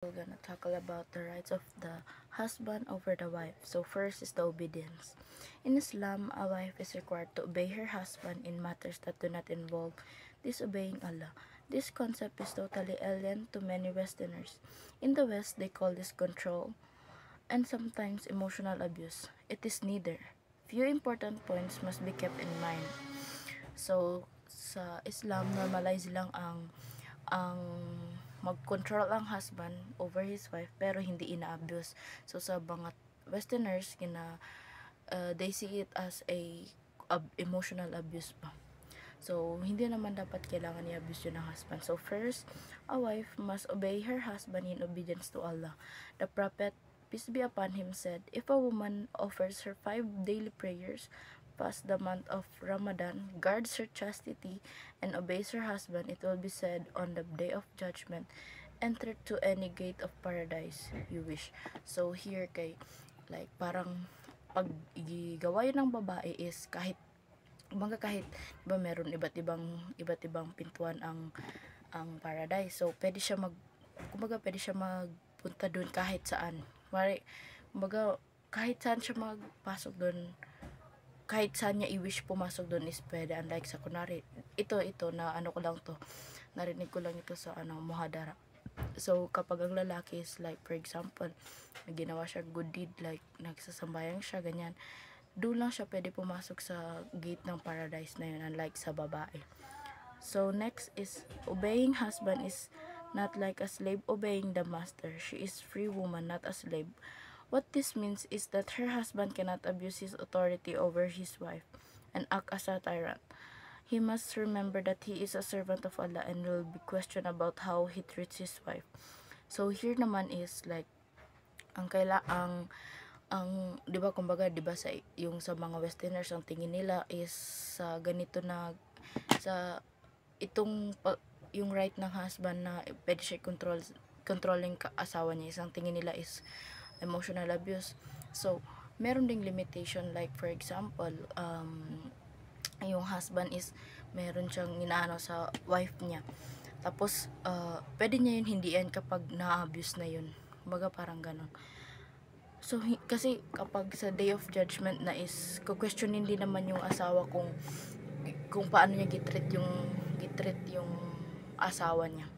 We're gonna tackle about the rights of the husband over the wife. So first is the obedience. In Islam, a wife is required to obey her husband in matters that do not involve disobeying Allah. This concept is totally alien to many Westerners. In the West, they call this control and sometimes emotional abuse. It is neither. Few important points must be kept in mind. So, sa Islam, normalize lang ang mag-control ang husband over his wife pero hindi ina-abuse. So sa mga Westerners they see it as a emotional abuse pa. So hindi naman dapat kailangan i-abuse yun ng husband. So first, a wife must obey her husband in obedience to Allah. The Prophet, peace be upon him, said, if a woman offers her 5 daily prayers, fasts the month of Ramadan, guards her chastity, and obeys her husband, it will be said on the day of judgment, enter to any gate of paradise you wish. So here like parang pag igawa yun ng babae is kahit diba meron iba't ibang pintuan ang paradise. So pwede siya magpunta doon kahit saan. Kumbaga kahit saan siya magpasok doon, kahit saan niya i-wish pumasok doon is pwede. Unlike sa kunwari, ito na ano ko lang to, narinig ko lang ito sa muhadara. So kapag ang lalaki is like for example, ginawa siya good deed, like nagsasambayang siya, ganyan, doon lang siya pwede pumasok sa gate ng paradise na yun, unlike sa babae. So next is obeying husband is not like a slave obeying the master. She is free woman, not a slave. What this means is that her husband cannot abuse his authority over his wife and act as a tyrant. He must remember that he is a servant of Allah and will be questioned about how he treats his wife. So here naman is like ang 'di ba kumbaga 'di ba sa mga westerners ang tingin nila is sa ganito na sa itong yung right ng husband na pwede siya controlling asawa niya, isang tingin nila is emotional abuse. So meron ding limitation, like for example, yung husband is meron siyang inaano sa wife niya, tapos pwede niya yun hindian kapag na-abuse na yun, kumbaga parang ganon. So kasi kapag sa day of judgment na is questionin din naman yung asawa kung paano niya gitreat yung asawa niya.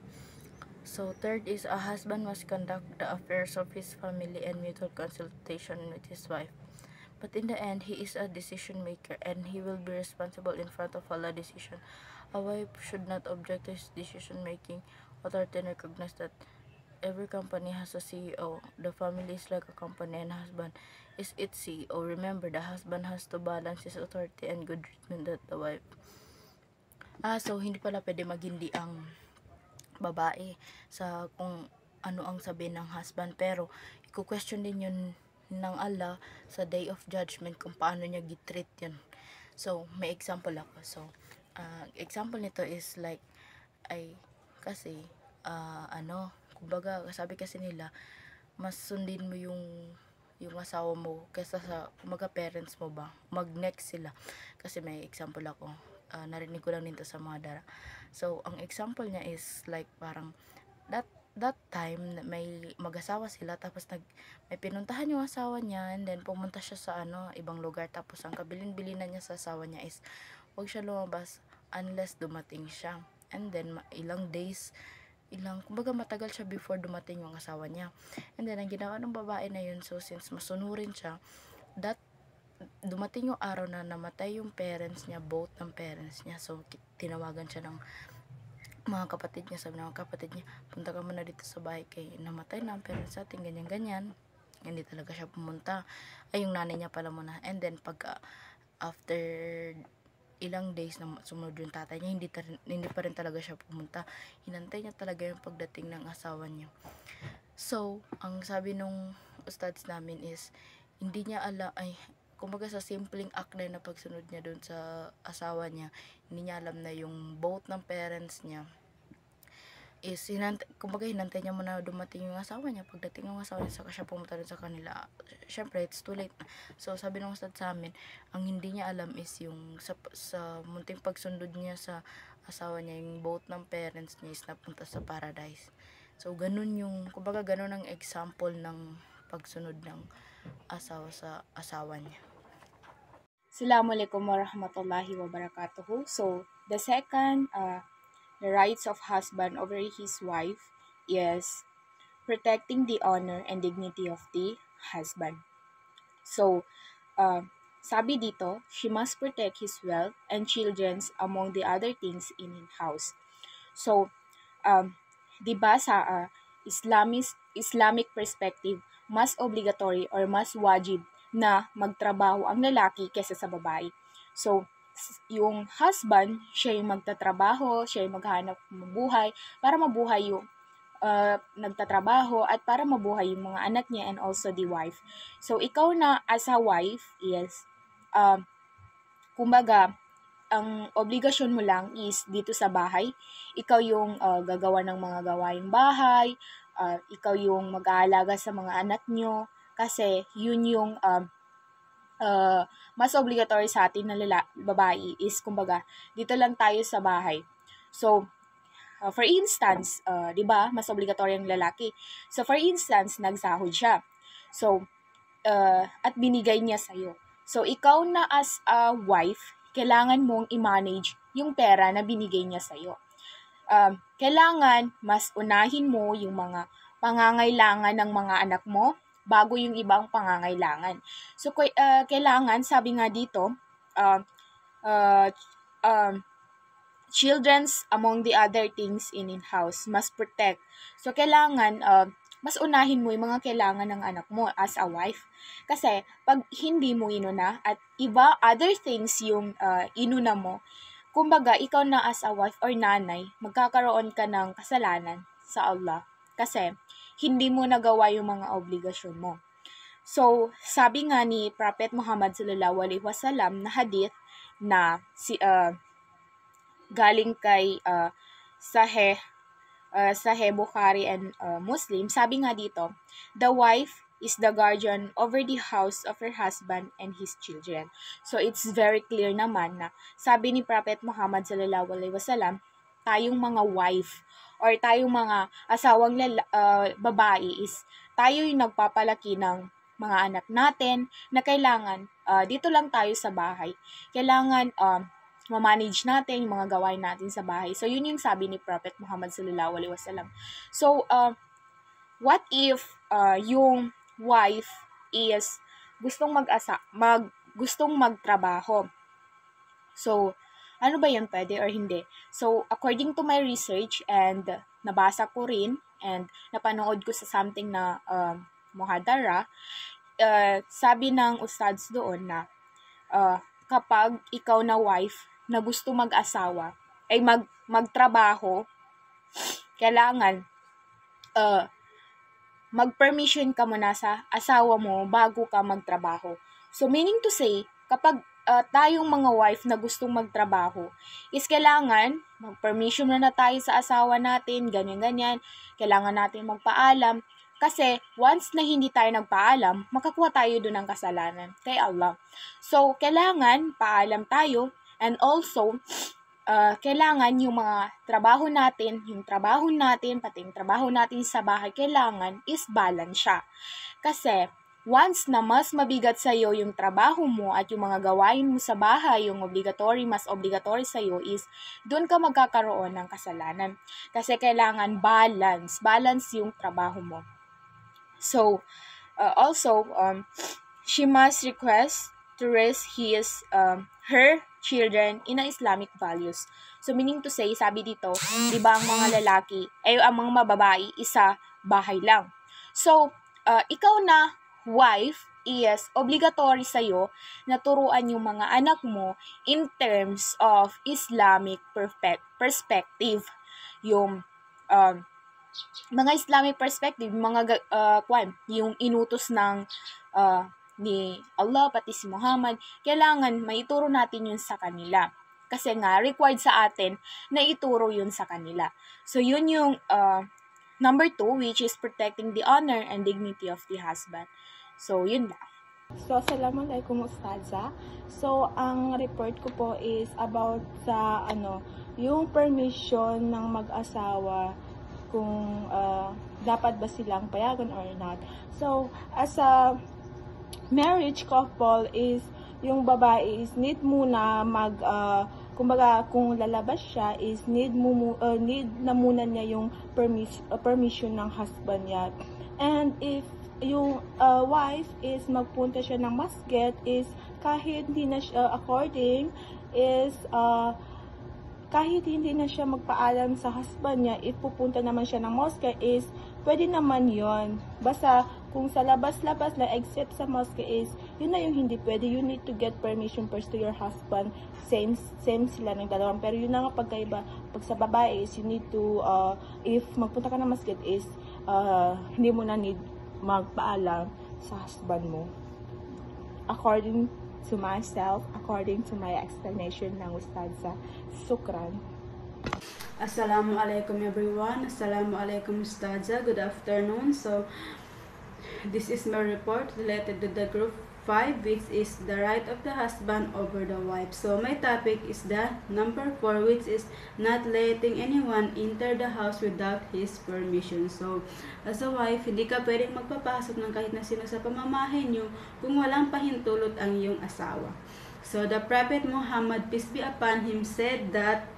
So third is a husband must conduct the affairs of his family and mutual consultation with his wife. But in the end, he is a decision maker and he will be responsible in front of Allah decision. A wife should not object to his decision making. Authority recognize that every company has a CEO. The family is like a company and husband is its CEO. Remember, the husband has to balance his authority and good treatment that the wife. So hindi pala pwede magindi ang babae sa kung ano ang sabihin ng husband, pero i-question din yun ng Allah sa day of judgment kung paano niya gitreat yun. So may example ako. So example nito is like kasi kumbaga sabi kasi nila mas sundin mo yung asawa mo kaysa sa kumbaga parents mo ba, mag-next sila. Kasi may example ako, narinig ko lang nito sa mga dara. So ang example niya is like parang that time may mag-asawa sila, tapos may pinuntahan yung asawa niya, and then pumunta siya sa ibang lugar, tapos ang kabilin-bilinan niya sa asawa niya is wag siya lumabas unless dumating siya. And then kumbaga matagal siya before dumating yung asawa niya. And then ang ginawa ng babae na yun, so since masunurin siya, that dumating yung araw na namatay yung parents niya, both ng parents niya. So tinawagan siya ng mga kapatid niya, sabi ng mga kapatid niya, punta ka muna dito sa bahay kay namatay na ang parents natin, ganyan. Hindi talaga siya pumunta. Yung nanay niya pala muna. And then after ilang days na sumunod yung tatay niya, hindi pa rin talaga siya pumunta. Hinantay niya talaga yung pagdating ng asawa niya. So ang sabi nung ustads namin is hindi niya kumbaga sa simpleng act na pagsunod niya doon sa asawa niya, hindi niya alam na yung both ng parents niya is kumbaga hinantay niya muna dumating yung asawa niya. Pagdating ng asawa niya, saka siya pumunta rin sa kanila. Syempre it's too late na. So sabi ng ustad sa amin, ang hindi niya alam is yung sa munting pagsundod niya sa asawa niya, yung both ng parents niya is napunta sa paradise. So, ganun yung, kumbaga ganun ang example ng pagsunod ng asawa sa asawa niya. Assalamualaikum warahmatullahi wabarakatuh. So, the second, the rights of husband over his wife is protecting the honor and dignity of the husband. So, sabi dito, she must protect his wealth and children's among the other things in his house. So, di ba sa Islamic perspective, mas obligatory or mas wajib na magtrabaho ang lalaki kaysa sa babae. So, yung husband, siya yung magtatrabaho, siya yung maghanap ng buhay para mabuhay yung nagtatrabaho at para mabuhay yung mga anak niya and also the wife. So, ikaw na as a wife is, kumbaga, ang obligasyon mo lang is dito sa bahay. Ikaw yung gagawa ng mga gawaing bahay, ikaw yung mag-aalaga sa mga anak nyo, kasi yun yung mas obligatory sa atin na babae is, kumbaga, dito lang tayo sa bahay. So, for instance, 'di ba, mas obligatory ang lalaki. So for instance, nagsahod siya. So at binigay niya sa iyo. So ikaw na as a wife, kailangan mong i-manage yung pera na binigay niya sa iyo. Kailangan mas unahin mo yung mga pangangailangan ng mga anak mo bago yung ibang pangangailangan. So kailangan, sabi nga dito, children's among the other things in house must protect. So, kailangan, mas unahin mo yung mga kailangan ng anak mo as a wife. Kasi, pag hindi mo inuna at iba, other things yung inuna mo, kumbaga, ikaw na as a wife or nanay, magkakaroon ka ng kasalanan sa Allah. Kasi, hindi mo nagawa yung mga obligasyon mo. So, sabi nga ni Prophet Muhammad sallallahu alaihi wasallam na hadith na galing kay Sahih Bukhari and Muslim, sabi nga dito, the wife is the guardian over the house of her husband and his children. So it's very clear naman na sabi ni Prophet Muhammad sallallahu alaihi wasallam, tayong mga wife or tayong mga asawang babae is tayo yung nagpapalaki ng mga anak natin na kailangan dito lang tayo sa bahay. Kailangan ma-manage natin yung mga gawain natin sa bahay. So, yun yung sabi ni Prophet Muhammad sallallahu alaihi wasallam. So, what if yung wife is gustong gustong magtrabaho? So, ano ba yun, pwede or hindi? So, according to my research and nabasa ko rin and napanood ko sa something na muhadara, sabi ng ustads doon na kapag ikaw na wife na gusto mag-asawa, ay magtrabaho, kailangan mag-permission ka muna sa asawa mo bago ka magtrabaho. So, meaning to say, kapag tayong mga wife na gustong magtrabaho, is kailangan mag-permission na tayo sa asawa natin, ganyan-ganyan, kailangan natin magpaalam, kasi once na hindi tayo nagpaalam, makakuha tayo doon ng kasalanan kay Allah. So, kailangan paalam tayo. And also, kailangan yung mga trabaho natin, pati yung trabaho natin sa bahay, kailangan is balance siya. Kasi, once na mas mabigat sa'yo yung trabaho mo at yung mga gawain mo sa bahay, yung mas obligatory sa'yo is, doon ka magkakaroon ng kasalanan. Kasi kailangan balance yung trabaho mo. So, also, she must request to raise her children in Islamic values. So, meaning to say, sabi dito, di ba ang mga lalaki, ang mga mababae, isa bahay lang. So, ikaw na wife is obligatory sa'yo na turuan yung mga anak mo in terms of Islamic perspective. Yung mga Islamic perspective, yung inutos ng ni Allah pati si Muhammad, kailangan maituro natin yun sa kanila. Kasi nga, required sa atin na ituro yun sa kanila. So, yun yung number 2, which is protecting the honor and dignity of the husband. So, yun lang. So, assalamualaikum Ustadza. So, ang report ko po is about sa yung permission ng mag-asawa kung dapat ba silang payagan or not. So, as a marriage couple is, yung babae is need muna kumbaga kung lalabas siya is need na muna niya yung permission ng husband niya. And if yung wife is magpunta siya ng masjid is kahit hindi na siya kahit hindi na siya magpaalam sa husband niya, if pupunta naman siya ng mosque is, pwede naman yon. Basta, kung sa labas-labas na except sa mosque is, yun na yung hindi pwede. You need to get permission first to your husband. Same sila ng dalawang. Pero yun na nga pagkaiba. Pag sa babae is, you need to, if magpunta ka ng masjid is, hindi mo na need magpaalam sa husband mo. According to myself, according to my explanation ng Ustadza. Sukran. Assalamualaikum everyone. Assalamualaikum Ustadza. Good afternoon. So, this is my report related to the group 5, which is the right of the husband over the wife. So, my topic is the number 4, which is not letting anyone enter the house without his permission. So, as a wife, hindi ka pwedeng magpapasok ng kahit na sino sa pamamahay nyo kung walang pahintulot ang iyong asawa. So, the Prophet Muhammad, peace be upon him, said that,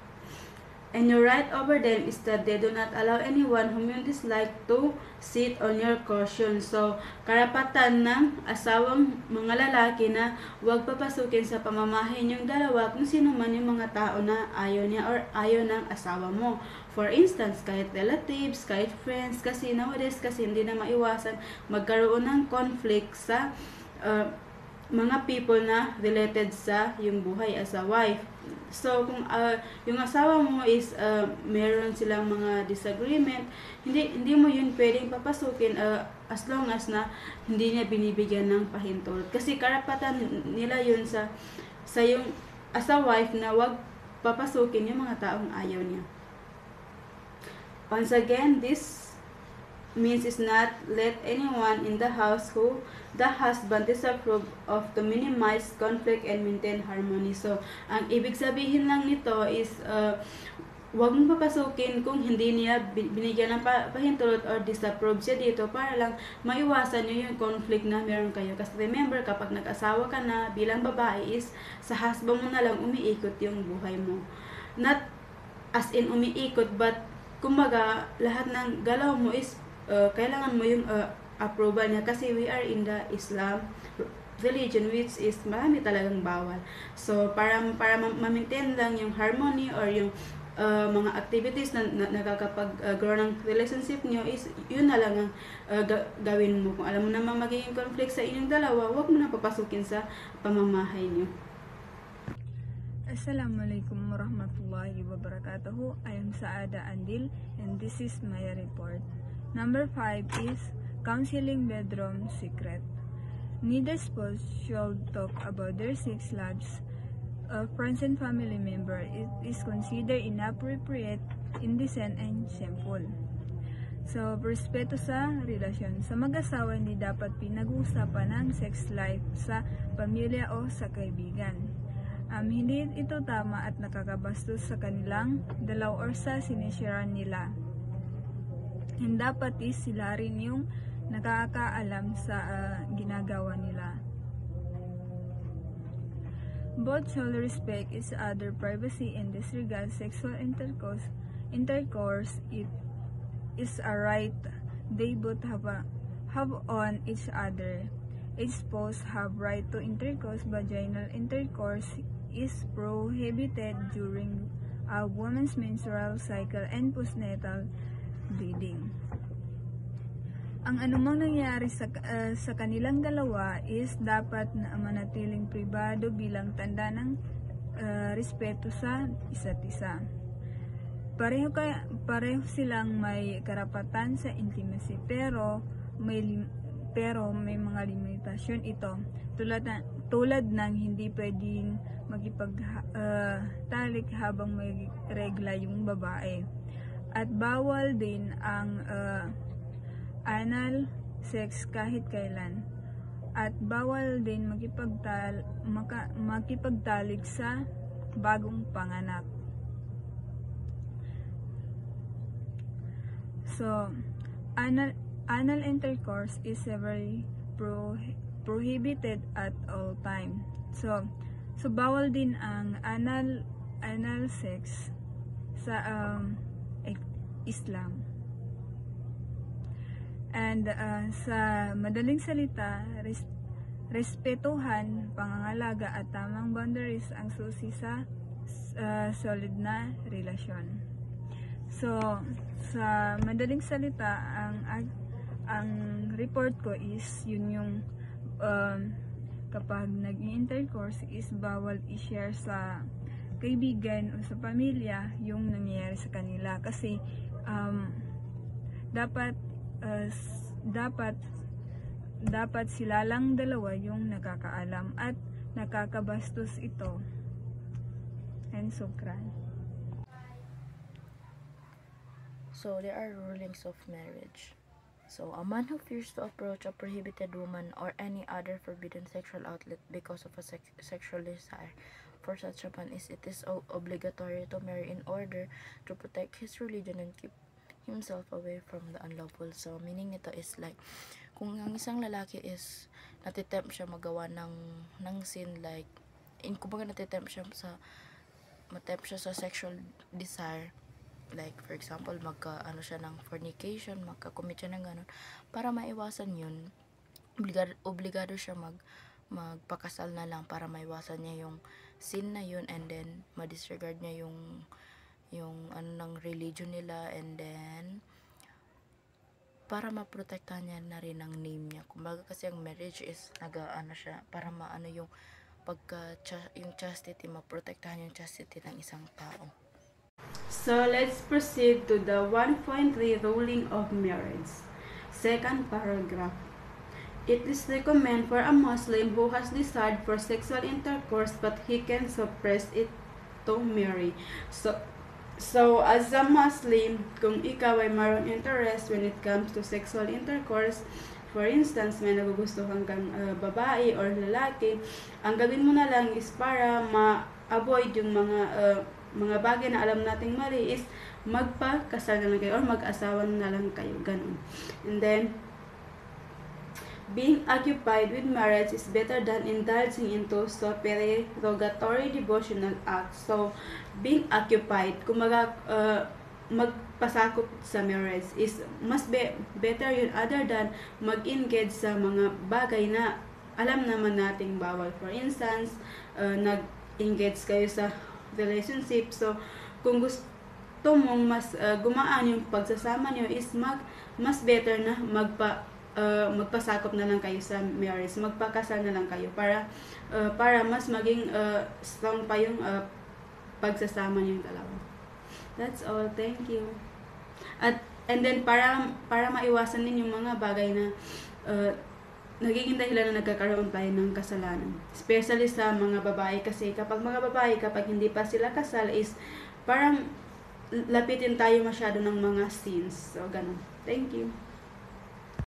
and your right over them is that they do not allow anyone whom you dislike to sit on your cushion. So, karapatan ng asawang mga lalaki na huwag papasukin sa pamamahay niyong dalawa kung sino man yung mga tao na ayaw niya or ayaw ng asawa mo. For instance, kahit relatives, kahit friends, kasi nowadays kasi hindi na maiwasan magkaroon ng conflict sa mga people na related sa yung buhay as a wife. So, kung yung asawa mo is meron silang mga disagreement, hindi mo yun pwedeng papasukin as long as na hindi niya binibigyan ng pahintulot. Kasi karapatan nila yun sa yung as a wife na wag papasukin yung mga taong ayaw niya. Once again, this means is not let anyone in the house who the husband disapprove of to minimize conflict and maintain harmony. So, ang ibig sabihin lang nito is huwag mong papasukin kung hindi niya binigyan ng pahintulot or disapprove siya dito para lang maiwasan nyo yung conflict na meron kayo. Kasi remember, kapag nag-asawa ka na bilang babae is sa husband mo na lang umiikot yung buhay mo. Not as in umiikot, but kumbaga lahat ng galaw mo is kailangan mo yung approval niya kasi we are in the Islam religion which is marami talagang bawal. So para ma-maintain lang yung harmony or yung mga activities na nakakapag-grow ng relationship niyo is yun na lang ang gawin mo. Kung alam mo namang magiging conflict sa inyong dalawa, huwag mo na papasukin sa pamamahay niyo. Assalamualaikum warahmatullahi wabarakatuh. I am Saada Andil and this is my report. Number 5 is counseling bedroom secret. Neither spouse should talk about their sex lives of friends and family member. It is considered inappropriate, indecent, and shameful. So, respeto sa relasyon. Sa mag-asawa, hindi dapat pinag-uusapan ang sex life sa pamilya o sa kaibigan. Hindi ito tama at nakakabastos sa kanilang dalaw or sa sinishare nila. And dapat is sila rin yung nakakaalam sa ginagawa nila. Both should respect each other privacy and disregard sexual intercourse. It is a right they both have on each other. Each spouse have right to intercourse. Vaginal intercourse is prohibited during a woman's menstrual cycle and postnatal bleeding. Ang anumang nangyari sa kanilang dalawa is dapat na manatiling pribado bilang tanda ng respeto sa isa't isa. Pareho silang may karapatan sa intimacy pero may mga limitasyon ito tulad ng hindi pwedeng makipagtalik habang may regla yung babae. At bawal din ang anal sex kahit kailan. At bawal din makipagtalik sa bagong panganak. So, anal intercourse is severely prohibited at all time. So bawal din ang anal sex sa Islam. And sa madaling salita, respetuhan, pangangalaga at tamang boundaries ang susi sa solid na relasyon. So, sa madaling salita, ang report ko is yun yung kapag nag-intercourse is bawal i-share sa kaibigan o sa pamilya yung nangyayari sa kanila kasi dapat sila lang dalawa yung nakakaalam at nakakabastos ito. And sukran. So, there are rulings of marriage. So, a man who fears to approach a prohibited woman or any other forbidden sexual outlet because of a sexual desire for such a man it is obligatory to marry in order to protect his religion and keep himself away from the unlawful. So, meaning nito is like, kung ang isang lalaki is natitempt siya magawa ng sin, like, kumbaga natitempt siya sa sexual desire, like for example magka-ano siya ng fornication, magka-commit siya ng ganun, para maiwasan yun, obligado siya magpakasal na lang para maiwasan niya yung sin na yun, and then ma-disregard niya yung ano ng religion nila, and then para maprotektahan niya na rin ang name niya. Kumbaga kasi ang marriage is nag-ano siya para maano yung yung chastity, maprotektahan yung chastity ng isang tao. So, let's proceed to the 1.3 ruling of marriage. Second paragraph. It is recommended for a Muslim who has desired for sexual intercourse but he can suppress it to marry. So as a Muslim, kung ikaw ay mayroong interest when it comes to sexual intercourse, for instance, may nagugustuhan kang babae or lalaki, ang gawin mo na lang is para ma-avoid yung mga bagay na alam nating mali is magpakasal na lang kayo or mag-asawa na lang kayo, ganun. And then, being occupied with marriage is better than indulging into supererogatory devotional acts. So, being occupied, kumaga magpasakop sa marriage is mas better yun other than mag-engage sa mga bagay na alam naman nating bawal. For instance, nag-engage kayo sa relationship. So, kung gusto mong mas gumaan yung pagsasama nyo is mas better na magpasakop na lang kayo sa marriage, magpakasal na lang kayo para mas maging strong pa yung pagsasama niyo yung dalawa. That's all. Thank you. And then para maiwasan din yung mga bagay na nagiging dahilan na nagkakaroon tayo ng kasalanan. Especially sa mga babae kasi kapag hindi pa sila kasal is parang lapitin tayo masyado ng mga sins. So, ganun. Thank you.